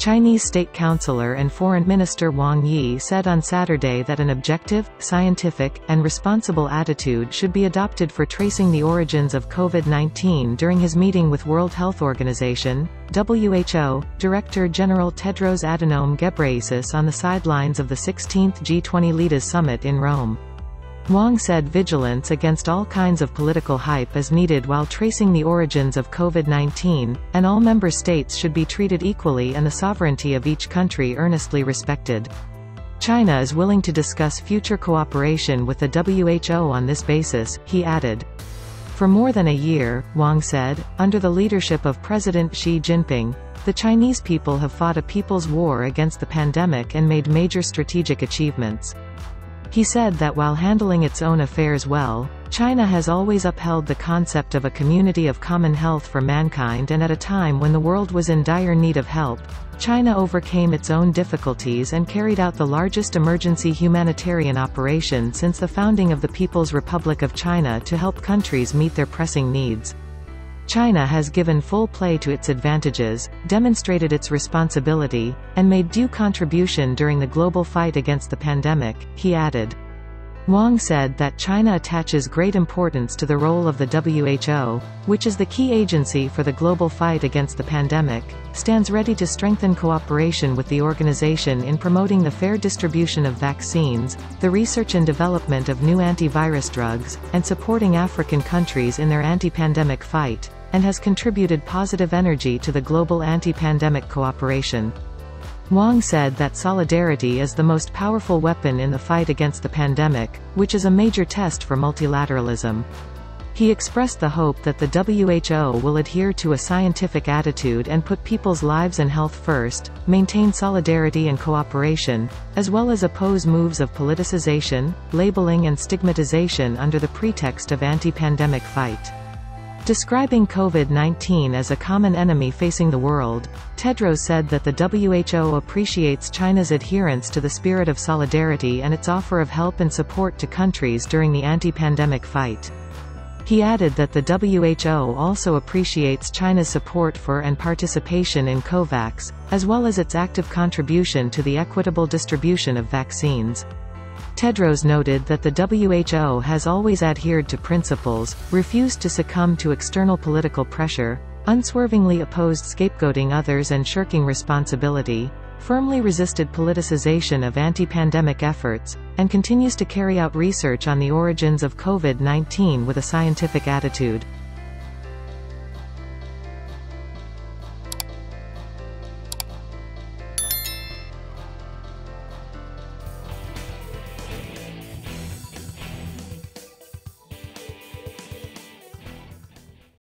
Chinese State Councillor and Foreign Minister Wang Yi said on Saturday that an objective, scientific, and responsible attitude should be adopted for tracing the origins of COVID-19 during his meeting with World Health Organization, WHO, Director General Tedros Adhanom Ghebreyesus on the sidelines of the 16th G20 Leaders Summit in Rome. Wang said vigilance against all kinds of political hype is needed while tracing the origins of COVID-19, and all member states should be treated equally and the sovereignty of each country earnestly respected. China is willing to discuss future cooperation with the WHO on this basis, he added. For more than a year, Wang said, under the leadership of President Xi Jinping, the Chinese people have fought a people's war against the pandemic and made major strategic achievements. He said that while handling its own affairs well, China has always upheld the concept of a community of common health for mankind, and at a time when the world was in dire need of help, China overcame its own difficulties and carried out the largest emergency humanitarian operation since the founding of the People's Republic of China to help countries meet their pressing needs. China has given full play to its advantages, demonstrated its responsibility, and made due contribution during the global fight against the pandemic, he added. Wang said that China attaches great importance to the role of the WHO, which is the key agency for the global fight against the pandemic, stands ready to strengthen cooperation with the organization in promoting the fair distribution of vaccines, the research and development of new antivirus drugs, and supporting African countries in their anti-pandemic fight, and has contributed positive energy to the global anti-pandemic cooperation. Wang said that solidarity is the most powerful weapon in the fight against the pandemic, which is a major test for multilateralism. He expressed the hope that the WHO will adhere to a scientific attitude and put people's lives and health first, maintain solidarity and cooperation, as well as oppose moves of politicization, labeling and stigmatization under the pretext of anti-pandemic fight. Describing COVID-19 as a common enemy facing the world, Tedros said that the WHO appreciates China's adherence to the spirit of solidarity and its offer of help and support to countries during the anti-pandemic fight. He added that the WHO also appreciates China's support for and participation in COVAX, as well as its active contribution to the equitable distribution of vaccines. Tedros noted that the WHO has always adhered to principles, refused to succumb to external political pressure, unswervingly opposed scapegoating others and shirking responsibility, firmly resisted politicization of anti-pandemic efforts, and continues to carry out research on the origins of COVID-19 with a scientific attitude.